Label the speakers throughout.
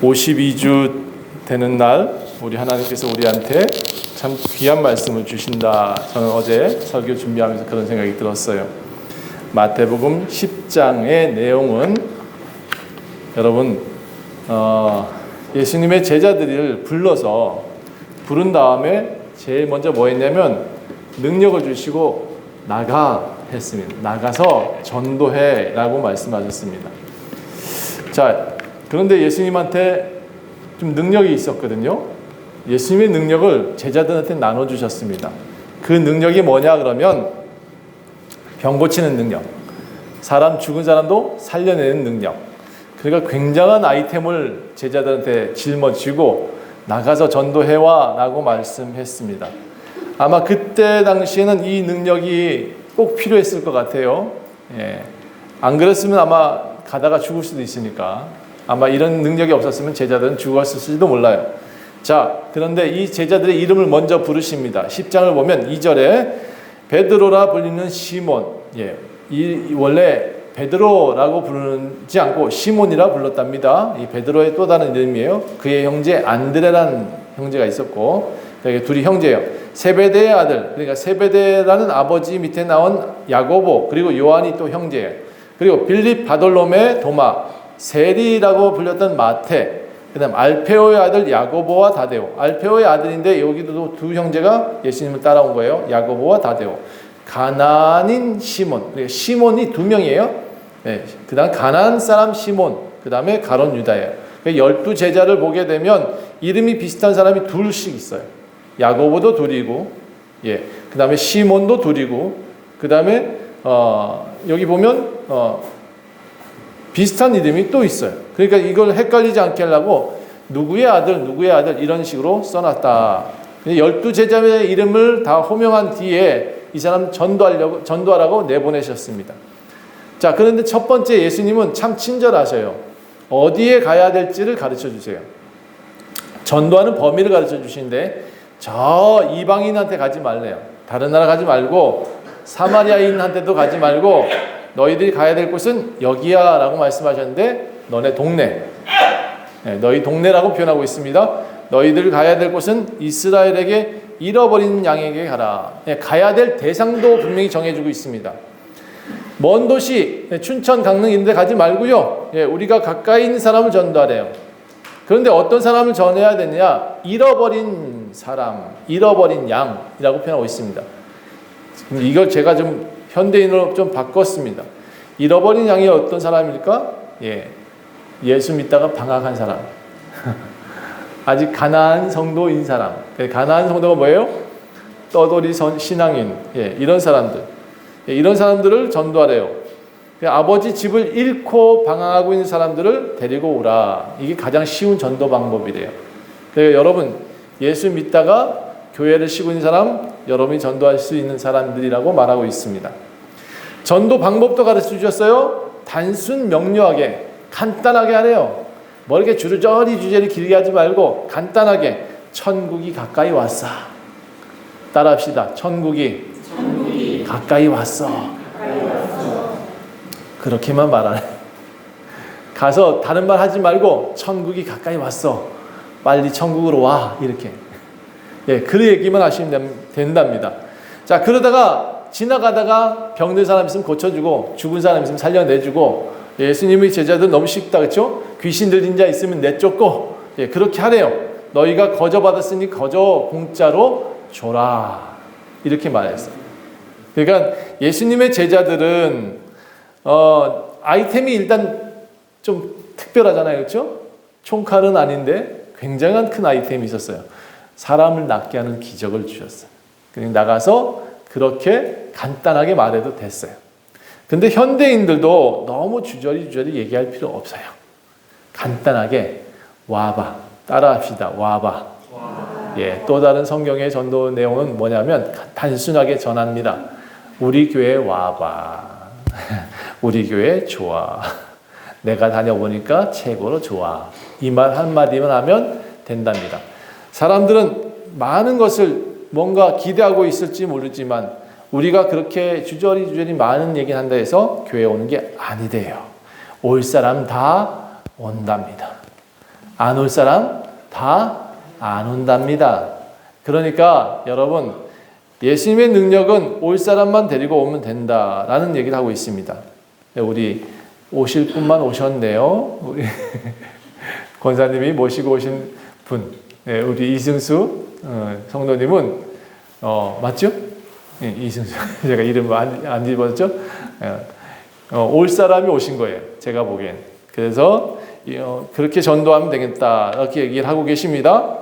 Speaker 1: 52주 되는 날 우리 하나님께서 우리한테 참 귀한 말씀을 주신다. 저는 어제 설교 준비하면서 그런 생각이 들었어요. 마태복음 10장의 내용은 여러분 예수님의 제자들을 불러서 부른 다음에 제일 먼저 뭐 했냐면 능력을 주시고 나가 했습니다. 나가서 전도해 라고 말씀하셨습니다. 자, 그런데 예수님한테 좀 능력이 있었거든요. 예수님의 능력을 제자들한테 나눠주셨습니다. 그 능력이 뭐냐 그러면 병 고치는 능력, 사람 죽은 사람도 살려내는 능력. 그러니까 굉장한 아이템을 제자들한테 짊어지고 나가서 전도해와 라고 말씀했습니다. 아마 그때 당시에는 이 능력이 꼭 필요했을 것 같아요. 안 그랬으면 아마 가다가 죽을 수도 있으니까 아마 이런 능력이 없었으면 제자들은 죽었을지도 몰라요. 자, 그런데 이 제자들의 이름을 먼저 부르십니다. 10장을 보면 2절에 베드로라 불리는 시몬. 이 원래 베드로라고 부르지 않고 시몬이라 불렀답니다. 이 베드로의 또 다른 이름이에요. 그의 형제 안드레라는 형제가 있었고, 둘이 형제예요. 세베대의 아들, 그러니까 세베대라는 아버지 밑에 나온 야고보, 그리고 요한이 또 형제예요. 그리고 빌립, 바돌로메, 도마, 세리라고 불렸던 마태, 그 다음 알페오의 아들 야고보와 다데오. 알페오의 아들인데 여기도 두 형제가 예수님을 따라온 거예요. 야고보와 다데오. 가나안인 시몬. 그러니까 시몬이 두 명이에요. 그 다음 가나안 사람 시몬. 그 다음에 가론 유다예요. 12제자를 보게 되면 이름이 비슷한 사람이 둘씩 있어요. 야고보도 둘이고, 그 다음에 시몬도 둘이고, 그 다음에 여기 보면 비슷한 이름이 또 있어요. 그러니까 이걸 헷갈리지 않게 하려고 누구의 아들 이런 식으로 써놨다. 12제자의 이름을 다 호명한 뒤에 이 사람 전도하라고 내보내셨습니다. 자, 그런데 첫 번째 예수님은 참 친절하셔요. 어디에 가야 될지를 가르쳐 주세요. 전도하는 범위를 가르쳐 주시는데 저 이방인한테 가지 말래요. 다른 나라 가지 말고 사마리아인한테도 가지 말고 너희들이 가야 될 곳은 여기야 라고 말씀하셨는데 너네 동네, 너희 동네라고 표현하고 있습니다. 너희들 가야 될 곳은 이스라엘에게 잃어버린 양에게 가라. 가야 될 대상도 분명히 정해주고 있습니다. 먼 도시 춘천 강릉 이런 데 가지 말고요. 우리가 가까이 있는 사람을 전도하래요. 그런데 어떤 사람을 전해야 되느냐? 잃어버린 사람, 잃어버린 양이라고 표현하고 있습니다. 이걸 제가 좀 현대인으로 좀 바꿨습니다. 잃어버린 양이 어떤 사람일까? 예수 믿다가 방학한 사람. 아직 가나안 성도인 사람. 가나안 성도가 뭐예요? 떠돌이 신앙인. 이런 사람들. 이런 사람들을 전도하래요. 아버지 집을 잃고 방황하고 있는 사람들을 데리고 오라. 이게 가장 쉬운 전도 방법이래요. 그래서 여러분, 예수 믿다가 교회를 쉬고 있는 사람, 여러분이 전도할 수 있는 사람들이라고 말하고 있습니다. 전도 방법도 가르쳐 주셨어요. 단순 명료하게, 간단하게 하래요. 뭐 이렇게 주저리 길게 하지 말고 간단하게 천국이 가까이 왔어. 따라합시다. 천국이 가까이 왔어. 그렇게만 말하네. 가서 다른 말 하지 말고 천국이 가까이 왔어. 빨리 천국으로 와. 이렇게. 그 얘기만 하시면 된답니다. 자, 그러다가 지나가다가 병든 사람 있으면 고쳐주고 죽은 사람 있으면 살려내주고 예수님의 제자들 너무 쉽다 그렇죠? 귀신 들린 자 있으면 내쫓고 그렇게 하래요. 너희가 거저 받았으니 거저 공짜로 줘라. 이렇게 말했어요. 그러니까 예수님의 제자들은 아이템이 일단 좀 특별하잖아요. 그렇죠? 총칼은 아닌데 굉장한 큰 아이템이 있었어요. 사람을 낫게 하는 기적을 주셨어요. 그냥 나가서 그렇게 간단하게 말해도 됐어요. 근데 현대인들도 너무 주저리 얘기할 필요 없어요. 간단하게 와봐. 따라합시다. 와봐. 또 다른 성경의 전도 내용은 뭐냐면 단순하게 전합니다. 우리 교회 와봐. 우리 교회 좋아. 내가 다녀보니까 최고로 좋아. 이 말 한마디만 하면 된답니다. 사람들은 많은 것을 뭔가 기대하고 있을지 모르지만 우리가 그렇게 주저리 많은 얘기를 한다 해서 교회에 오는 게 아니래요. 올 사람 다 온답니다. 안 올 사람 다 안 온답니다. 그러니까 여러분, 예수님의 능력은 올 사람만 데리고 오면 된다라는 얘기를 하고 있습니다. 우리 오실 분만 오셨네요. 우리 권사님이 모시고 오신 분, 우리 이승수 성도님은 맞죠? 이승수 제가 이름 안 집었죠? 올 사람이 오신 거예요. 제가 보기엔. 그래서 그렇게 전도하면 되겠다 이렇게 얘기를 하고 계십니다.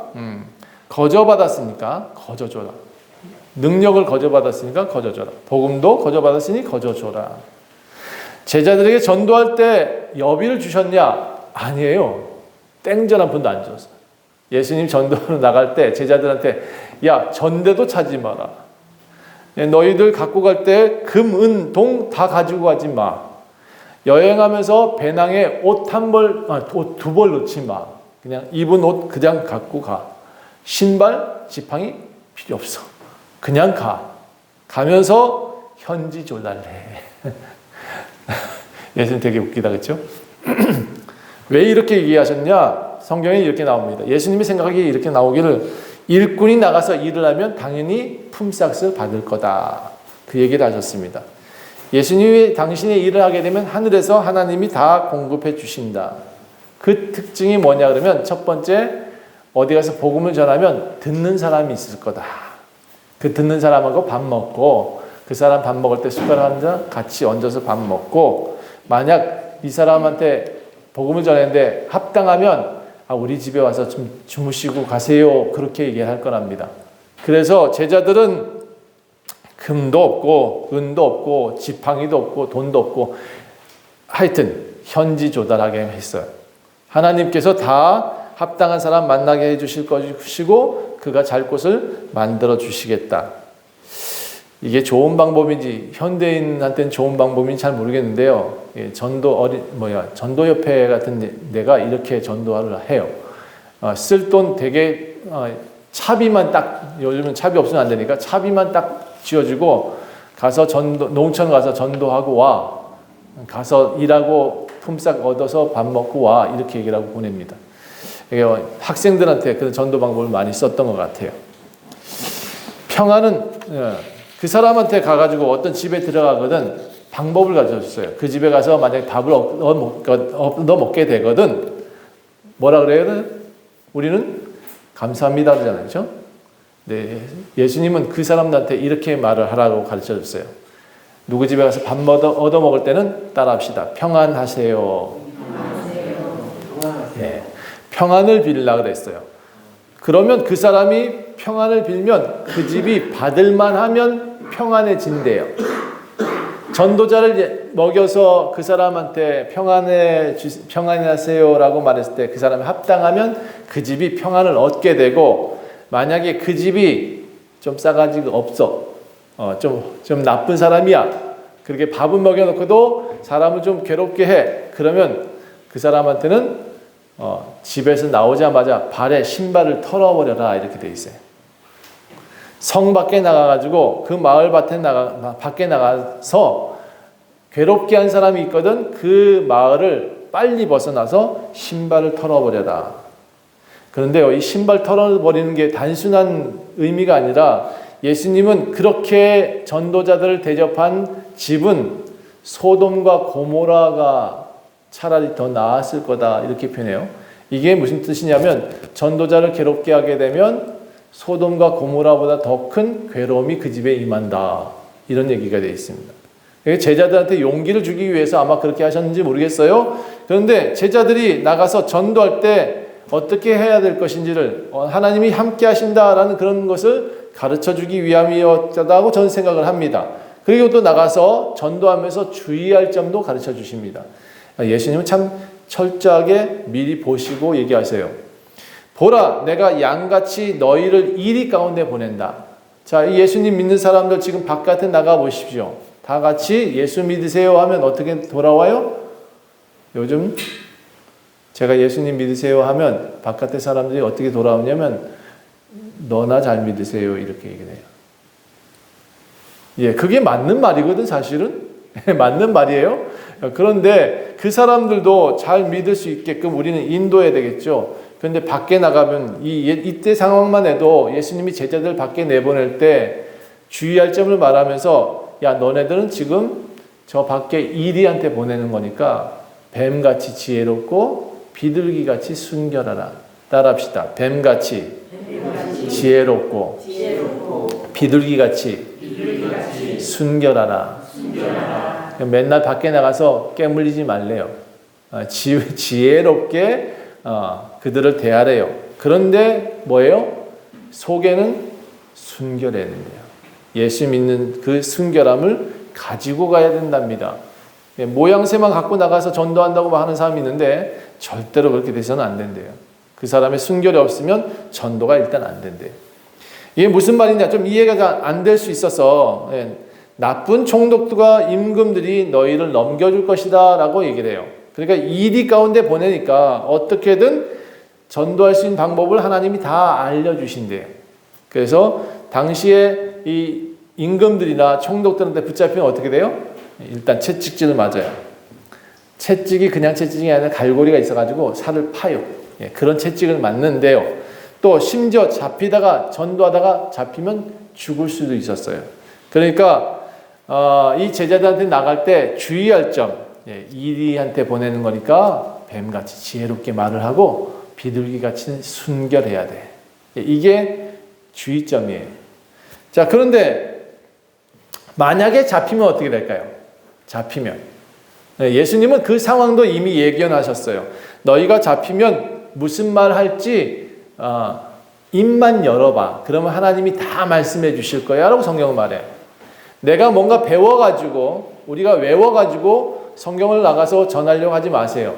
Speaker 1: 거저받았으니까 거저줘라. 능력을 거저받았으니까 거저줘라. 복음도 거저받았으니 거저줘라. 제자들에게 전도할 때 여비를 주셨냐? 아니에요. 땡전 한 푼도 안 줬어요. 예수님 전도하러 나갈 때 제자들한테 야, 전대도 차지 마라. 너희들 갖고 갈 때 금, 은, 동 다 가지고 가지 마. 여행하면서 배낭에 옷 두 벌 넣지 마. 그냥 입은 옷 그냥 갖고 가. 신발, 지팡이 필요 없어. 그냥 가. 가면서 현지 졸랄래. 예수님 되게 웃기다, 그렇죠? 왜 이렇게 얘기하셨냐? 성경에 이렇게 나옵니다. 예수님이 생각하기에 이렇게 나오기를 일꾼이 나가서 일을 하면 당연히 품삯을 받을 거다. 그 얘기를 하셨습니다. 예수님이 당신의 일을 하게 되면 하늘에서 하나님이 다 공급해 주신다. 그 특징이 뭐냐 그러면 첫 번째, 어디 가서 복음을 전하면 듣는 사람이 있을 거다. 그 듣는 사람하고 밥 먹고 그 사람 밥 먹을 때 숟가락 한 잔 같이 얹어서 밥 먹고 만약 이 사람한테 복음을 전했는데 합당하면 우리 집에 와서 좀 주무시고 가세요. 그렇게 얘기할 거랍니다. 그래서 제자들은 금도 없고 은도 없고 지팡이도 없고 돈도 없고 하여튼 현지 조달하게 했어요. 하나님께서 다 합당한 사람 만나게 해주실 것이고 그가 잘 곳을 만들어 주시겠다. 이게 좋은 방법인지 현대인한테는 좋은 방법인지 잘 모르겠는데요. 전도협회 같은 데가 이렇게 전도를 해요. 쓸 돈 되게 차비만 딱, 요즘은 차비 없으면 안 되니까 차비만 딱 지어주고 가서 농촌 가서 전도하고 와. 가서 일하고 품삯 얻어서 밥 먹고 와. 이렇게 얘기를 하고 보냅니다. 학생들한테 그런 전도 방법을 많이 썼던 것 같아요. 평안은 그 사람한테 가가지고 어떤 집에 들어가거든 방법을 가르쳐줬어요. 그 집에 가서 만약에 밥을 얻어 먹게 되거든 뭐라 그래요? 우리는 감사합니다 그러잖아요. 그렇죠? 네, 예수님은 그 사람들한테 이렇게 말을 하라고 가르쳐줬어요. 누구 집에 가서 밥 얻어 먹을 때는 따라합시다. 평안하세요. 네, 평안을 빌라 그랬어요. 그러면 그 사람이 평안을 빌면 그 집이 받을만 하면 평안해진대요. 전도자를 먹여서 그 사람한테 평안하세요 라고 말했을 때 그 사람이 합당하면 그 집이 평안을 얻게 되고 만약에 그 집이 좀 싸가지가 없어. 좀 나쁜 사람이야. 그렇게 밥은 먹여놓고도 사람을 좀 괴롭게 해. 그러면 그 사람한테는 집에서 나오자마자 발에 신발을 털어버려라 이렇게 돼 있어요. 성 밖에 나가가지고 그 마을 밖에 나가서 괴롭게 한 사람이 있거든. 그 마을을 빨리 벗어나서 신발을 털어버려라. 그런데요, 이 신발 털어버리는 게 단순한 의미가 아니라 예수님은 그렇게 전도자들을 대접한 집은 소돔과 고모라가 차라리 더 나았을 거다 이렇게 표현해요. 이게 무슨 뜻이냐면 전도자를 괴롭게 하게 되면 소돔과 고모라보다 더 큰 괴로움이 그 집에 임한다 이런 얘기가 되어 있습니다. 제자들한테 용기를 주기 위해서 아마 그렇게 하셨는지 모르겠어요. 그런데 제자들이 나가서 전도할 때 어떻게 해야 될 것인지를 하나님이 함께 하신다라는 그런 것을 가르쳐주기 위함이었다고 저는 생각을 합니다. 그리고 또 나가서 전도하면서 주의할 점도 가르쳐 주십니다. 예수님은 참 철저하게 미리 보시고 얘기하세요. 보라, 내가 양같이 너희를 이리 가운데 보낸다. 자, 예수님 믿는 사람들 지금 바깥에 나가 보십시오. 다 같이 예수 믿으세요 하면 어떻게 돌아와요? 요즘 제가 예수님 믿으세요 하면 바깥의 사람들이 어떻게 돌아오냐면 너나 잘 믿으세요 이렇게 얘기해요. 예, 그게 맞는 말이거든 사실은. 맞는 말이에요. 그런데 그 사람들도 잘 믿을 수 있게끔 우리는 인도해야 되겠죠. 그런데 밖에 나가면 이때 상황만 해도 예수님이 제자들 밖에 내보낼 때 주의할 점을 말하면서 야 너네들은 지금 저 밖에 이리한테 보내는 거니까 뱀같이 지혜롭고 비둘기같이 순결하라. 따라합시다. 뱀같이 지혜롭고 비둘기같이 순결하라. 맨날 밖에 나가서 깨물리지 말래요. 지혜롭게 그들을 대하래요. 그런데 뭐예요? 속에는 순결해야 된대요. 예수 믿는 그 순결함을 가지고 가야 된답니다. 모양새만 갖고 나가서 전도한다고 하는 사람이 있는데 절대로 그렇게 돼서는 안 된대요. 그 사람의 순결이 없으면 전도가 일단 안 된대요. 이게 무슨 말이냐? 좀 이해가 안 될 수 있어서 나쁜 총독들과 임금들이 너희를 넘겨줄 것이다 라고 얘기를 해요. 그러니까 이리 가운데 보내니까 어떻게든 전도할 수 있는 방법을 하나님이 다 알려주신대요. 그래서 당시에 이 임금들이나 총독들한테 붙잡히면 어떻게 돼요? 일단 채찍질을 맞아요. 채찍이 그냥 채찍이 아니라 갈고리가 있어가지고 살을 파요. 그런 채찍을 맞는데요. 또 심지어 잡히다가 전도하다가 잡히면 죽을 수도 있었어요. 그러니까 이 제자들한테 나갈 때 주의할 점, 이리한테 보내는 거니까 뱀같이 지혜롭게 말을 하고 비둘기같이 순결해야 돼. 이게 주의점이에요. 자, 그런데 만약에 잡히면 어떻게 될까요? 잡히면 예수님은 그 상황도 이미 예견하셨어요. 너희가 잡히면 무슨 말 할지 입만 열어봐. 그러면 하나님이 다 말씀해 주실 거야 라고 성경은 말해요. 내가 뭔가 배워가지고 우리가 외워가지고 성경을 나가서 전하려고 하지 마세요.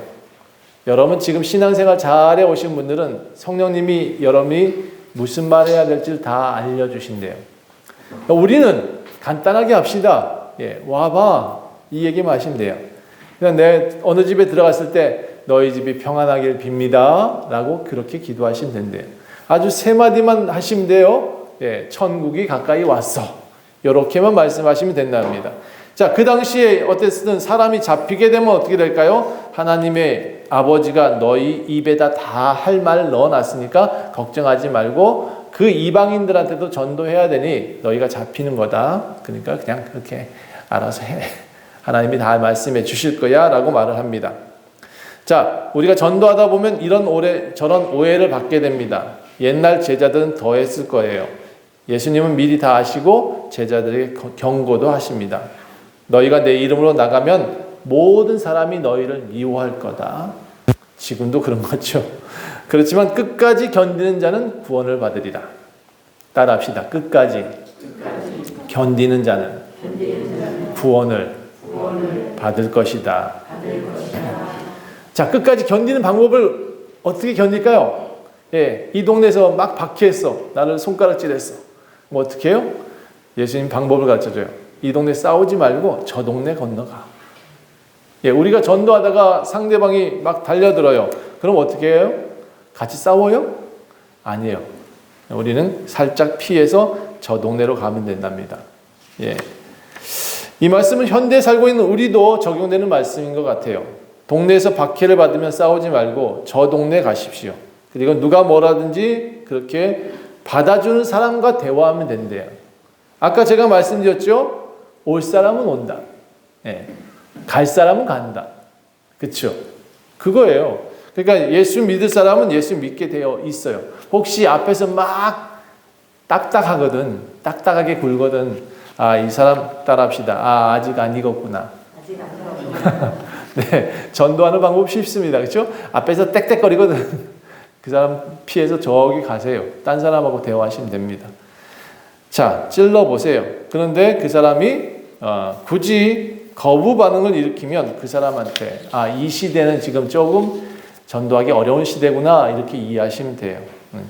Speaker 1: 여러분 지금 신앙생활 잘해 오신 분들은 성령님이 여러분이 무슨 말 해야 될지 다 알려주신대요. 우리는 간단하게 합시다. 와봐 이 얘기만 하시면 돼요. 그냥 내 어느 집에 들어갔을 때 너희 집이 평안하길 빕니다 라고 그렇게 기도하시면 된대요. 아주 세 마디만 하시면 돼요. 천국이 가까이 왔어. 이렇게만 말씀하시면 된답니다. 자, 그 당시에 어땠든 사람이 잡히게 되면 어떻게 될까요? 하나님의 아버지가 너희 입에다 다 할 말 넣어놨으니까 걱정하지 말고 그 이방인들한테도 전도해야 되니 너희가 잡히는 거다. 그러니까 그냥 그렇게 알아서 해. 하나님이 다 말씀해 주실 거야 라고 말을 합니다. 자, 우리가 전도하다 보면 저런 오해를 받게 됩니다. 옛날 제자들은 더 했을 거예요. 예수님은 미리 다 아시고 제자들에게 경고도 하십니다. 너희가 내 이름으로 나가면 모든 사람이 너희를 미워할 거다. 지금도 그런 거죠. 그렇지만 끝까지 견디는 자는 구원을 받으리라. 따라합시다. 끝까지 견디는 자는 구원을 받을 것이다. 자, 끝까지 견디는 방법을 어떻게 견딜까요? 이 동네에서 막 박해했어. 나를 손가락질했어. 뭐 어떻게 해요? 예수님 방법을 가르쳐줘요. 이 동네 싸우지 말고 저 동네 건너가. 우리가 전도하다가 상대방이 막 달려들어요. 그럼 어떻게 해요? 같이 싸워요? 아니에요. 우리는 살짝 피해서 저 동네로 가면 된답니다. 이 말씀은 현대에 살고 있는 우리도 적용되는 말씀인 것 같아요. 동네에서 박해를 받으면 싸우지 말고 저 동네 가십시오. 그리고 누가 뭐라든지 그렇게 받아주는 사람과 대화하면 된대요. 아까 제가 말씀드렸죠? 올 사람은 온다. 갈 사람은 간다. 그렇죠? 그거예요. 그러니까 예수 믿을 사람은 예수 믿게 되어 있어요. 혹시 앞에서 막 딱딱하거든. 딱딱하게 굴거든. 이 사람 따라합시다. 아직 안 익었구나. 아직 안 익었구나. 네, 전도하는 방법 쉽습니다. 그렇죠? 앞에서 땡땡거리거든. 그 사람 피해서 저기 가세요. 딴 사람하고 대화하시면 됩니다. 자, 찔러보세요. 그런데 그 사람이 굳이 거부 반응을 일으키면 그 사람한테 이 시대는 지금 조금 전도하기 어려운 시대구나 이렇게 이해하시면 돼요.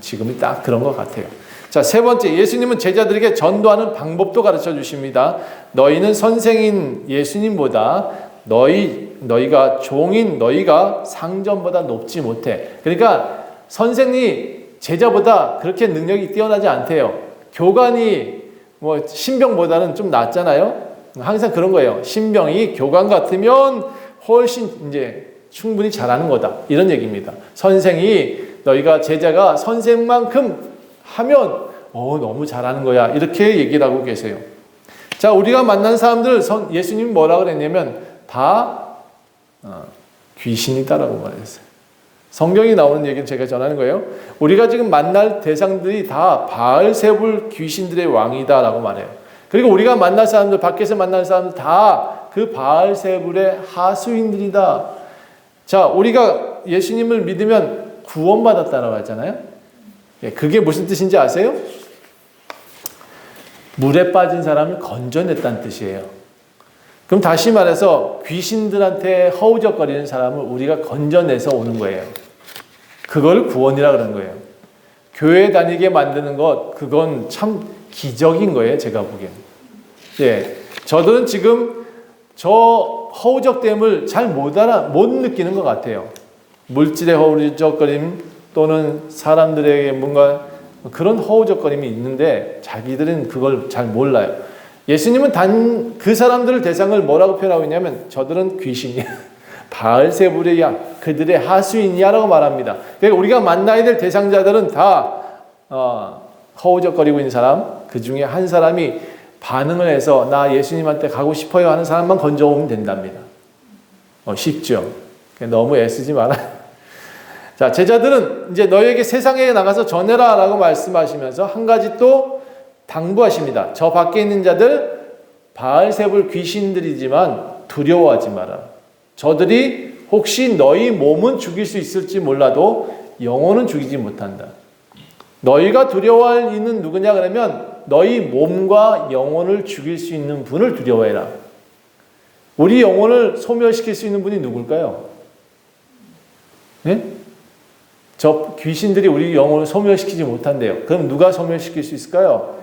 Speaker 1: 지금이 딱 그런 것 같아요. 자, 세 번째, 예수님은 제자들에게 전도하는 방법도 가르쳐 주십니다. 너희는 선생인 예수님보다 너희가 종인 너희가 상전보다 높지 못해. 그러니까 선생이 제자보다 그렇게 능력이 뛰어나지 않대요. 교관이 뭐 신병보다는 좀 낫잖아요. 항상 그런 거예요. 신병이 교관 같으면 훨씬 이제 충분히 잘하는 거다. 이런 얘기입니다. 선생이 너희가 제자가 선생만큼 하면 너무 잘하는 거야. 이렇게 얘기를 하고 계세요. 자, 우리가 만난 사람들 예수님이 뭐라 그랬냐면 다 귀신이다라고 말했어요. 성경이 나오는 얘기는 제가 전하는 거예요. 우리가 지금 만날 대상들이 다 바알세불 귀신들의 왕이다라고 말해요. 그리고 우리가 만날 사람들, 밖에서 만날 사람들 다 그 바알세불의 하수인들이다. 자, 우리가 예수님을 믿으면 구원받았다라고 하잖아요. 그게 무슨 뜻인지 아세요? 물에 빠진 사람을 건져냈다는 뜻이에요. 그럼 다시 말해서 귀신들한테 허우적거리는 사람을 우리가 건져내서 오는 거예요. 그걸 구원이라 그러는 거예요. 교회 다니게 만드는 것, 그건 참 기적인 거예요. 제가 보기엔. 예, 저들은 지금 저 허우적됨을 잘 못 느끼는 것 같아요. 물질의 허우적거림 또는 사람들에게 뭔가 그런 허우적거림이 있는데 자기들은 그걸 잘 몰라요. 예수님은 단 그 사람들을 대상을 뭐라고 표현하고 있냐면 저들은 귀신이야. 바알세불의 양, 그들의 하수인이야 라고 말합니다. 그러니까 우리가 만나야 될 대상자들은 다 허우적거리고 있는 사람, 그 중에 한 사람이 반응을 해서 나 예수님한테 가고 싶어요 하는 사람만 건져오면 된답니다. 쉽죠? 너무 애쓰지 마라. 자, 제자들은 이제 너에게 세상에 나가서 전해라 라고 말씀하시면서 한 가지 또 당부하십니다. 저 밖에 있는 자들 바알세불 귀신들이지만 두려워하지 마라. 저들이 혹시 너희 몸은 죽일 수 있을지 몰라도 영혼은 죽이지 못한다. 너희가 두려워할 이는 누구냐 그러면 너희 몸과 영혼을 죽일 수 있는 분을 두려워해라. 우리 영혼을 소멸시킬 수 있는 분이 누굴까요? 네? 저 귀신들이 우리 영혼을 소멸시키지 못한대요. 그럼 누가 소멸시킬 수 있을까요?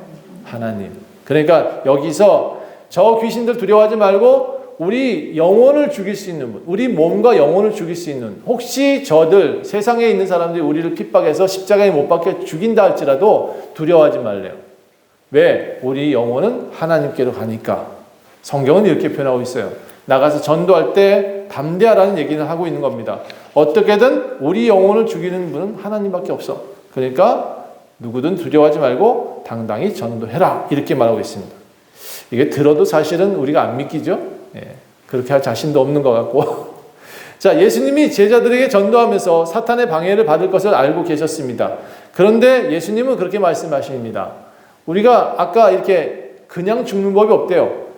Speaker 1: 하나님. 그러니까 여기서 저 귀신들 두려워하지 말고 우리 영혼을 죽일 수 있는 분, 우리 몸과 영혼을 죽일 수 있는, 혹시 저들 세상에 있는 사람들이 우리를 핍박해서 십자가에 못 박혀 죽인다 할지라도 두려워하지 말래요. 왜? 우리 영혼은 하나님께로 가니까. 성경은 이렇게 표현하고 있어요. 나가서 전도할 때 담대하라는 얘기는 하고 있는 겁니다. 어떻게든 우리 영혼을 죽이는 분은 하나님밖에 없어. 그러니까 누구든 두려워하지 말고 당당히 전도해라. 이렇게 말하고 있습니다. 이게 들어도 사실은 우리가 안 믿기죠? 예, 그렇게 할 자신도 없는 것 같고. 자, 예수님이 제자들에게 전도하면서 사탄의 방해를 받을 것을 알고 계셨습니다. 그런데 예수님은 그렇게 말씀하십니다. 우리가 아까 이렇게 그냥 죽는 법이 없대요.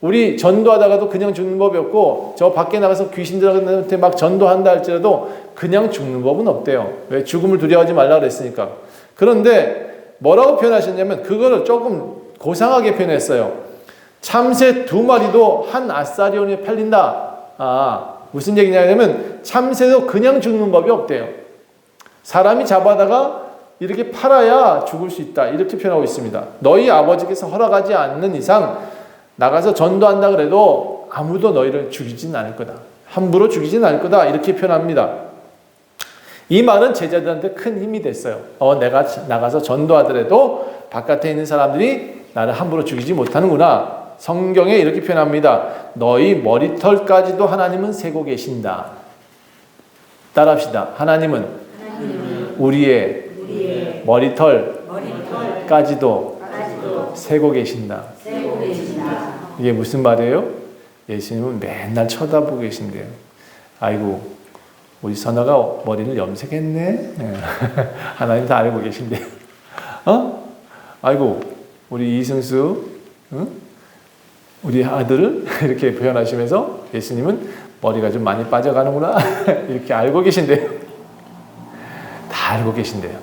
Speaker 1: 우리 전도하다가도 그냥 죽는 법이 없고 저 밖에 나가서 귀신들한테 막 전도한다 할지라도 그냥 죽는 법은 없대요. 왜? 죽음을 두려워하지 말라 그랬으니까. 그런데 뭐라고 표현하셨냐면 그거를 조금 고상하게 표현했어요. 참새 2마리도 한 아사리온에 팔린다. 무슨 얘기냐면 참새도 그냥 죽는 법이 없대요. 사람이 잡아다가 이렇게 팔아야 죽을 수 있다. 이렇게 표현하고 있습니다. 너희 아버지께서 허락하지 않는 이상 나가서 전도한다 그래도 아무도 너희를 죽이진 않을 거다. 함부로 죽이진 않을 거다. 이렇게 표현합니다. 이 말은 제자들한테 큰 힘이 됐어요. 내가 나가서 전도하더라도 바깥에 있는 사람들이 나를 함부로 죽이지 못하는구나. 성경에 이렇게 표현합니다. 너희 머리털까지도 하나님은 세고 계신다. 따라합시다. 하나님은 우리의 머리털까지도 세고 계신다. 이게 무슨 말이에요? 예수님은 맨날 쳐다보고 계신대요. 아이고, 우리 선아가 머리를 염색했네. 하나님 다 알고 계신대요. 아이고, 우리 이승수, 우리 아들을 이렇게 표현하시면서 예수님은 머리가 좀 많이 빠져가는구나. 이렇게 알고 계신대요. 다 알고 계신대요.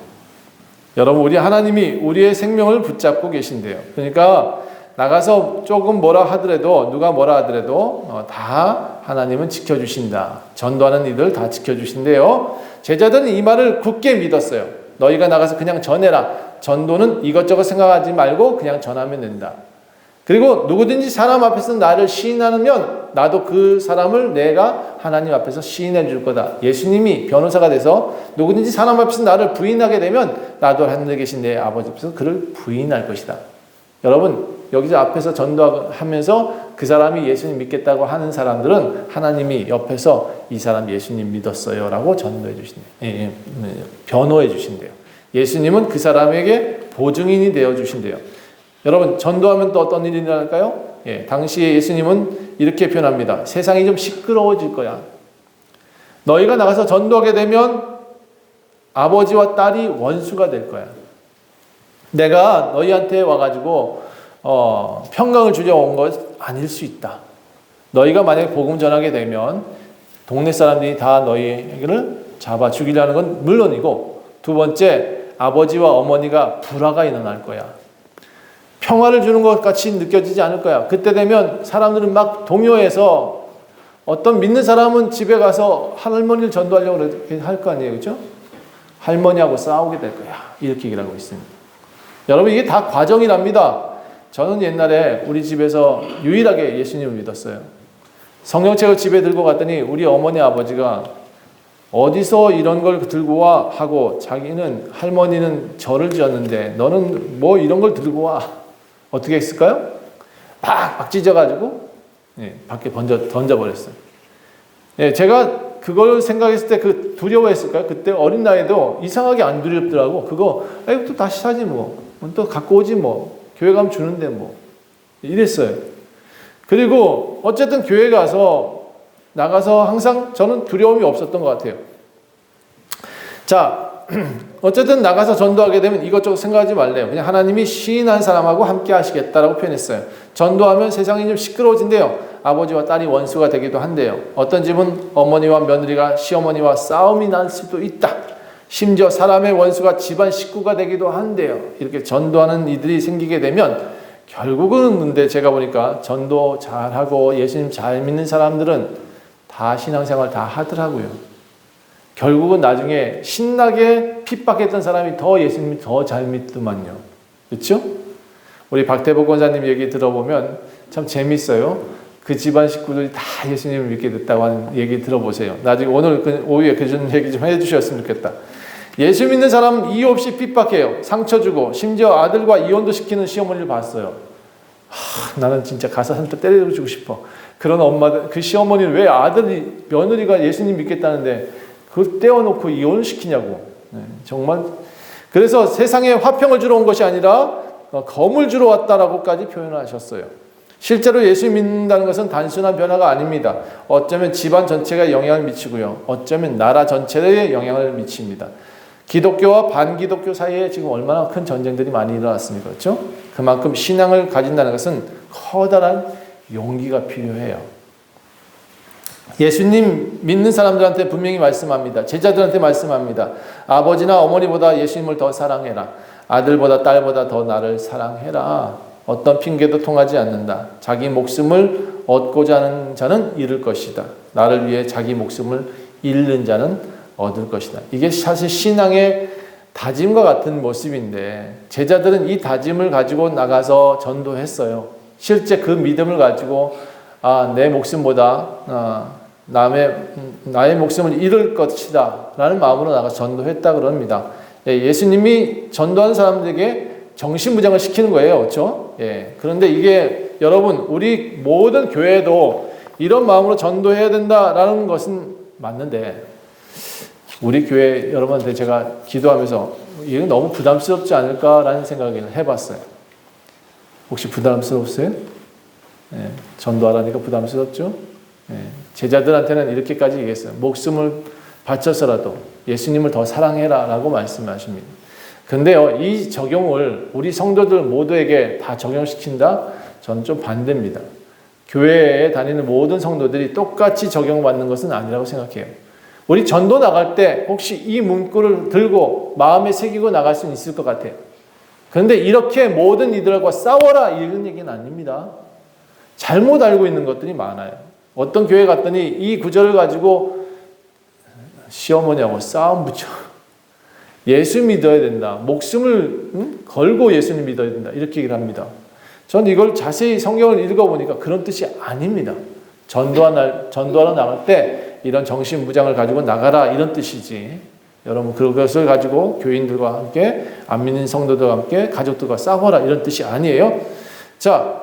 Speaker 1: 여러분, 우리 하나님이 우리의 생명을 붙잡고 계신대요. 그러니까 나가서 조금 뭐라 하더라도, 누가 뭐라 하더라도 다 하나님은 지켜주신다. 전도하는 이들 다 지켜주신대요. 제자들은 이 말을 굳게 믿었어요. 너희가 나가서 그냥 전해라. 전도는 이것저것 생각하지 말고 그냥 전하면 된다. 그리고 누구든지 사람 앞에서 나를 시인하면 나도 그 사람을 내가 하나님 앞에서 시인해 줄 거다. 예수님이 변호사가 돼서 누구든지 사람 앞에서 나를 부인하게 되면 나도 하늘에 계신 내 아버지 앞에서 그를 부인할 것이다. 여러분, 여기서 앞에서 전도하면서 그 사람이 예수님 믿겠다고 하는 사람들은 하나님이 옆에서 이 사람 예수님 믿었어요 라고 전도해 주신대요. 변호해 주신대요. 예수님은 그 사람에게 보증인이 되어 주신대요. 여러분, 전도하면 또 어떤 일이 일어날까요? 당시에 예수님은 이렇게 표현합니다. 세상이 좀 시끄러워질 거야. 너희가 나가서 전도하게 되면 아버지와 딸이 원수가 될 거야. 내가 너희한테 와가지고 평강을 주려 온 것 아닐 수 있다. 너희가 만약에 복음 전하게 되면 동네 사람들이 다 너희를 잡아 죽이려는 건 물론이고, 두 번째, 아버지와 어머니가 불화가 일어날 거야. 평화를 주는 것 같이 느껴지지 않을 거야. 그때 되면 사람들은 막 동요해서 어떤 믿는 사람은 집에 가서 할머니를 전도하려고 할 거 아니에요. 그렇죠? 할머니하고 싸우게 될 거야. 이렇게 얘기를 하고 있습니다. 여러분, 이게 다 과정이랍니다. 저는 옛날에 우리 집에서 유일하게 예수님을 믿었어요. 성경책을 집에 들고 갔더니 우리 어머니 아버지가 어디서 이런 걸 들고 와 하고, 자기는 할머니는 절을 지었는데 너는 뭐 이런 걸 들고 와. 어떻게 했을까요? 팍 찢어가지고 밖에 던져버렸어요. 제가 그걸 생각했을 때 그 두려워했을까요? 그때 어린 나이에도 이상하게 안 두렵더라고. 그거 또 다시 사지 뭐. 또 갖고 오지 뭐. 교회 가면 주는데 뭐. 이랬어요. 그리고 어쨌든 교회 나가서 항상 저는 두려움이 없었던 것 같아요. 자, 어쨌든 나가서 전도하게 되면 이것저것 생각하지 말래요. 그냥 하나님이 시인한 사람하고 함께 하시겠다라고 표현했어요. 전도하면 세상이 좀 시끄러워진대요. 아버지와 딸이 원수가 되기도 한대요. 어떤 집은 어머니와 며느리가 시어머니와 싸움이 날 수도 있다. 심지어 사람의 원수가 집안 식구가 되기도 한대요. 이렇게 전도하는 이들이 생기게 되면 결국은, 근데 제가 보니까 전도 잘하고 예수님 잘 믿는 사람들은 다 신앙생활 다 하더라고요. 결국은 나중에 신나게 핍박했던 사람이 더 예수님 더 잘 믿더만요. 그렇죠? 우리 박태복 권사님 얘기 들어보면 참 재밌어요. 그 집안 식구들이 다 예수님을 믿게 됐다고 하는 얘기 들어보세요. 나중에 오늘 오후에 그 얘기 좀 해주셨으면 좋겠다. 예수 믿는 사람은 이유 없이 핍박해요. 상처 주고, 심지어 아들과 이혼도 시키는 시어머니를 봤어요. 나는 진짜 가서 한 대 때려주고 싶어. 그런 엄마들, 그 시어머니는 왜 며느리가 예수님 믿겠다는데 그걸 떼어놓고 이혼을 시키냐고. 정말. 그래서 세상에 화평을 주러 온 것이 아니라 검을 주러 왔다라고까지 표현하셨어요. 실제로 예수 믿는다는 것은 단순한 변화가 아닙니다. 어쩌면 집안 전체가 영향을 미치고요. 어쩌면 나라 전체에 영향을 미칩니다. 기독교와 반기독교 사이에 지금 얼마나 큰 전쟁들이 많이 일어났습니까? 그렇죠? 그만큼 신앙을 가진다는 것은 커다란 용기가 필요해요. 예수님 믿는 사람들한테 분명히 말씀합니다. 제자들한테 말씀합니다. 아버지나 어머니보다 예수님을 더 사랑해라. 아들보다 딸보다 더 나를 사랑해라. 어떤 핑계도 통하지 않는다. 자기 목숨을 얻고자 하는 자는 잃을 것이다. 나를 위해 자기 목숨을 잃는 자는 얻을 것이다. 이게 사실 신앙의 다짐과 같은 모습인데, 제자들은 이 다짐을 가지고 나가서 전도했어요. 실제 그 믿음을 가지고 내 목숨보다 나의 목숨을 잃을 것이다 라는 마음으로 나가서 전도했다 그럽니다. 예수님이 전도하는 사람들에게 정신무장을 시키는 거예요. 그렇죠? 그런데 이게 여러분, 우리 모든 교회도 이런 마음으로 전도해야 된다라는 것은 맞는데, 우리 교회 여러분한테 제가 기도하면서 이게 너무 부담스럽지 않을까라는 생각을 해봤어요. 혹시 부담스러우세요? 전도하라니까 부담스럽죠? 제자들한테는 이렇게까지 얘기했어요. 목숨을 바쳐서라도 예수님을 더 사랑해라 라고 말씀하십니다. 근데요, 이 적용을 우리 성도들 모두에게 다 적용시킨다? 저는 좀 반대입니다. 교회에 다니는 모든 성도들이 똑같이 적용받는 것은 아니라고 생각해요. 우리 전도 나갈 때 혹시 이 문구를 들고 마음에 새기고 나갈 수는 있을 것 같아요. 그런데 이렇게 모든 이들과 싸워라 이런 얘기는 아닙니다. 잘못 알고 있는 것들이 많아요. 어떤 교회 갔더니 이 구절을 가지고 시어머니하고 싸움 붙여. 예수 믿어야 된다. 목숨을 걸고 예수님 믿어야 된다. 이렇게 얘기를 합니다. 전 이걸 자세히 성경을 읽어보니까 그런 뜻이 아닙니다. 전도하러 나갈 때 이런 정신무장을 가지고 나가라 이런 뜻이지. 여러분 그것을 가지고 교인들과 함께 안 믿는 성도들과 함께 가족들과 싸워라 이런 뜻이 아니에요. 자,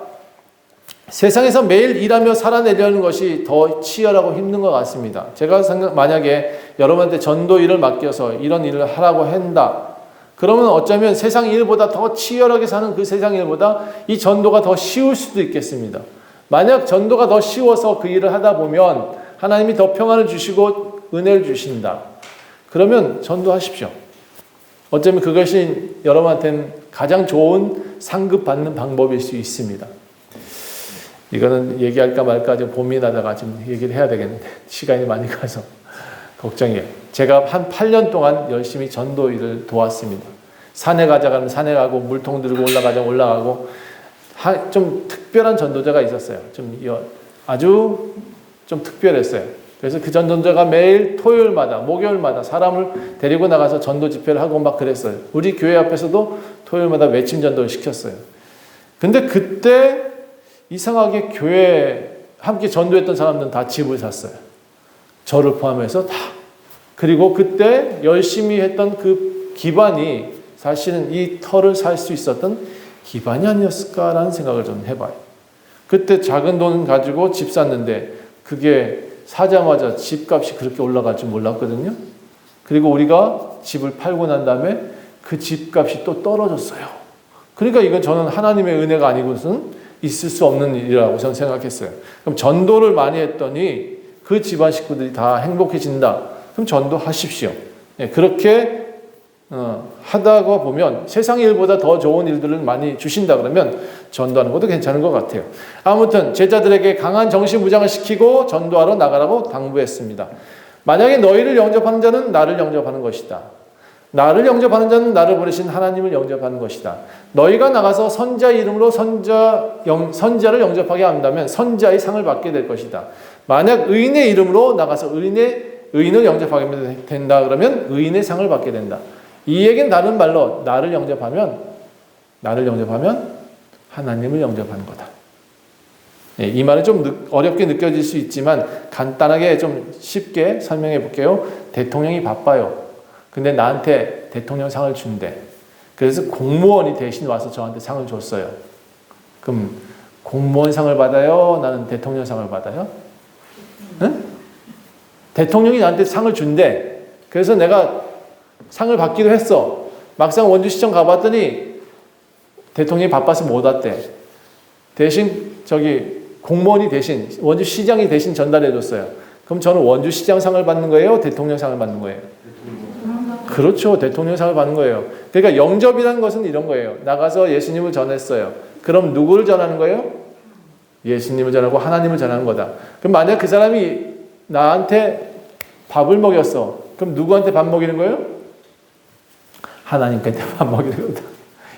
Speaker 1: 세상에서 매일 일하며 살아내려는 것이 더 치열하고 힘든 것 같습니다. 제가 만약에 여러분한테 전도 일을 맡겨서 이런 일을 하라고 한다. 그러면 어쩌면 세상 일보다 더 치열하게 사는 그 세상 일보다 이 전도가 더 쉬울 수도 있겠습니다. 만약 전도가 더 쉬워서 그 일을 하다 보면 하나님이 더 평안을 주시고 은혜를 주신다. 그러면 전도하십시오. 어쩌면 그것이 여러분한테는 가장 좋은 상급받는 방법일 수 있습니다. 이거는 얘기할까 말까 좀 고민하다가 좀 얘기를 해야 되겠는데 시간이 많이 가서 걱정이에요. 제가 한 8년 동안 열심히 전도 일을 도왔습니다. 산에 가자가면 산에 가고 물통 들고 올라가자면 올라가고 좀 특별한 전도자가 있었어요. 아주 좀 특별했어요. 그래서 그 전도자가 매일 토요일마다 목요일마다 사람을 데리고 나가서 전도 집회를 하고 막 그랬어요. 우리 교회 앞에서도 토요일마다 외침 전도를 시켰어요. 근데 그때 이상하게 교회에 함께 전도했던 사람들은 다 집을 샀어요. 저를 포함해서 다. 그리고 그때 열심히 했던 그 기반이 사실은 이 터를 살 수 있었던 기반이 아니었을까라는 생각을 좀 해봐요. 그때 작은 돈 가지고 집 샀는데 그게 사자마자 집값이 그렇게 올라갈 줄 몰랐거든요. 그리고 우리가 집을 팔고 난 다음에 그 집값이 또 떨어졌어요. 그러니까 이건 저는 하나님의 은혜가 아니고서는 있을 수 없는 일이라고 저는 생각했어요. 그럼 전도를 많이 했더니 그 집안 식구들이 다 행복해진다. 그럼 전도하십시오. 그렇게 하다가 보면 세상 일보다 더 좋은 일들을 많이 주신다 그러면 전도하는 것도 괜찮은 것 같아요. 아무튼 제자들에게 강한 정신무장을 시키고 전도하러 나가라고 당부했습니다. 만약에 너희를 영접하는 자는 나를 영접하는 것이다. 나를 영접하는 자는 나를 보내신 하나님을 영접하는 것이다. 너희가 나가서 선자 이름으로 선자를 영접하게 한다면 선자의 상을 받게 될 것이다. 만약 의인의 이름으로 나가서 의인을 영접하게 된다 그러면 의인의 상을 받게 된다. 이 얘기는 다른 말로 나를 영접하면 하나님을 영접하는 거다. 이 말은 좀 어렵게 느껴질 수 있지만 간단하게 좀 쉽게 설명해 볼게요. 대통령이 바빠요. 근데 나한테 대통령 상을 준대. 그래서 공무원이 대신 와서 저한테 상을 줬어요. 그럼 공무원 상을 받아요? 나는 대통령 상을 받아요? 응? 대통령이 나한테 상을 준대. 그래서 내가 상을 받기로 했어. 막상 원주시청 가봤더니 대통령이 바빠서 못 왔대. 대신 공무원이 대신 원주시장이 대신 전달해 줬어요. 그럼 저는 원주시장상을 받는 거예요? 대통령상을 받는 거예요? 그렇죠. 대통령상을 받는 거예요. 그러니까 영접이라는 것은 이런 거예요. 나가서 예수님을 전했어요. 그럼 누구를 전하는 거예요? 예수님을 전하고 하나님을 전하는 거다. 그럼 만약 그 사람이 나한테 밥을 먹였어. 그럼 누구한테 밥 먹이는 거예요? 하나님한테 밥 먹이는 거다.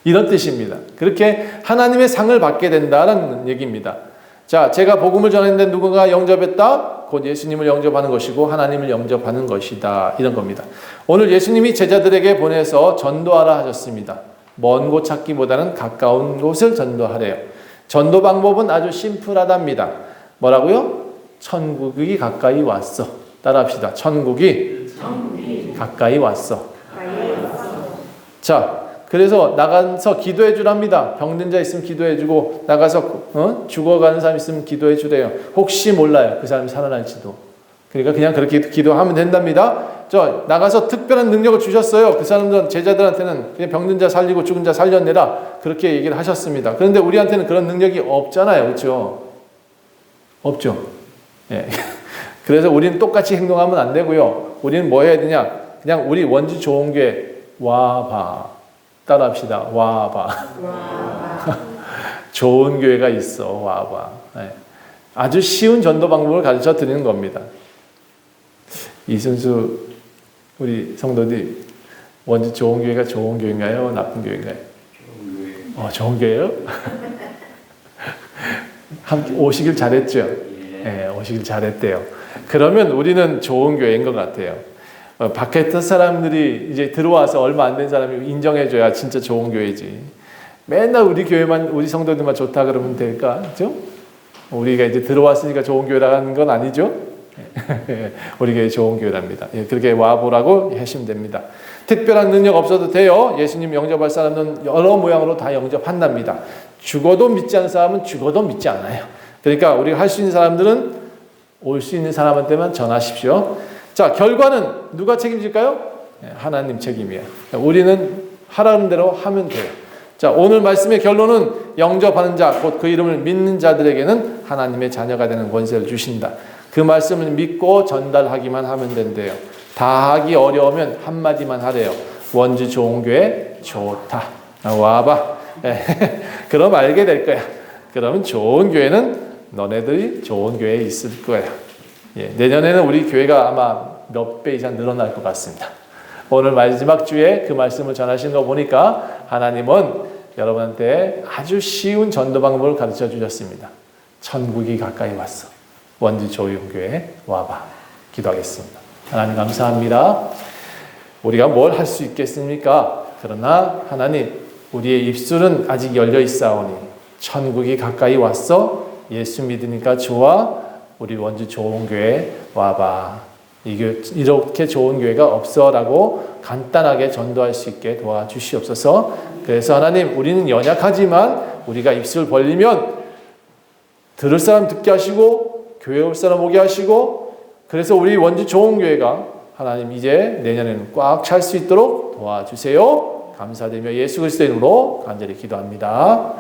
Speaker 1: 이런 뜻입니다. 그렇게 하나님의 상을 받게 된다는 얘기입니다. 자, 제가 복음을 전했는데 누군가 영접했다? 곧 예수님을 영접하는 것이고 하나님을 영접하는 것이다. 이런 겁니다. 오늘 예수님이 제자들에게 보내서 전도하라 하셨습니다. 먼 곳 찾기보다는 가까운 곳을 전도하래요. 전도 방법은 아주 심플하답니다. 뭐라고요? 천국이 가까이 왔어. 따라합시다. 천국이 가까이 왔어. 자, 그래서 나가서 기도해 주랍니다. 병든 자 있으면 기도해 주고 나가서 죽어가는 사람 있으면 기도해 주래요. 혹시 몰라요. 그 사람이 살아날지도. 그러니까 그냥 그렇게 기도하면 된답니다. 나가서 특별한 능력을 주셨어요. 그 사람들 제자들한테는 그냥 병든 자 살리고 죽은 자 살려내라. 그렇게 얘기를 하셨습니다. 그런데 우리한테는 그런 능력이 없잖아요. 그렇죠? 없죠. 예. 그래서 우리는 똑같이 행동하면 안 되고요. 우리는 뭐 해야 되냐? 그냥 우리 원주 좋은교회 와봐. 따라합시다. 와봐. 좋은 교회가 있어. 와봐. 네. 아주 쉬운 전도 방법을 가르쳐 드리는 겁니다. 이순수 우리 성도들이 원주 좋은 교회가 좋은 교회인가요? 나쁜 교회인가요? 좋은 교회요? 함께 오시길 잘했죠? 네, 오시길 잘했대요. 그러면 우리는 좋은 교회인 것 같아요. 밖에 사람들이 이제 들어와서 얼마 안 된 사람이 인정해줘야 진짜 좋은 교회지. 맨날 우리 교회만, 우리 성도들만 좋다 그러면 될까? 그죠? 우리가 이제 들어왔으니까 좋은 교회라는 건 아니죠? 우리 교회 좋은 교회랍니다. 그렇게 와보라고 하시면 됩니다. 특별한 능력 없어도 돼요. 예수님 영접할 사람은 여러 모양으로 다 영접한답니다. 죽어도 믿지 않는 사람은 죽어도 믿지 않아요. 그러니까 우리가 할 수 있는 사람들은 올 수 있는 사람한테만 전하십시오. 자, 결과는 누가 책임질까요? 하나님 책임이에요. 우리는 하라는 대로 하면 돼요. 자, 오늘 말씀의 결론은 영접하는 자, 곧 그 이름을 믿는 자들에게는 하나님의 자녀가 되는 권세를 주신다. 그 말씀을 믿고 전달하기만 하면 된대요. 다 하기 어려우면 한마디만 하래요. 원주 좋은 교회 좋다. 와봐. 그럼 알게 될 거야. 그러면 좋은 교회는 너네들이 좋은 교회에 있을 거야. 내년에는 우리 교회가 아마 몇 배 이상 늘어날 것 같습니다. 오늘 마지막 주에 그 말씀을 전하신 거 보니까 하나님은 여러분한테 아주 쉬운 전도 방법을 가르쳐 주셨습니다. 천국이 가까이 왔어. 원주 조용교회 와봐. 기도하겠습니다. 하나님 감사합니다. 우리가 뭘 할 수 있겠습니까? 그러나 하나님, 우리의 입술은 아직 열려 있사오니 천국이 가까이 왔어. 예수 믿으니까 좋아. 우리 원주 좋은 교회 와봐. 이렇게 좋은 교회가 없어라고 간단하게 전도할 수 있게 도와주시옵소서. 그래서 하나님, 우리는 연약하지만 우리가 입술 벌리면 들을 사람 듣게 하시고 교회 올 사람 오게 하시고, 그래서 우리 원주 좋은 교회가 하나님 이제 내년에는 꽉 찰 수 있도록 도와주세요. 감사드리며 예수 그리스도의 이름으로 간절히 기도합니다.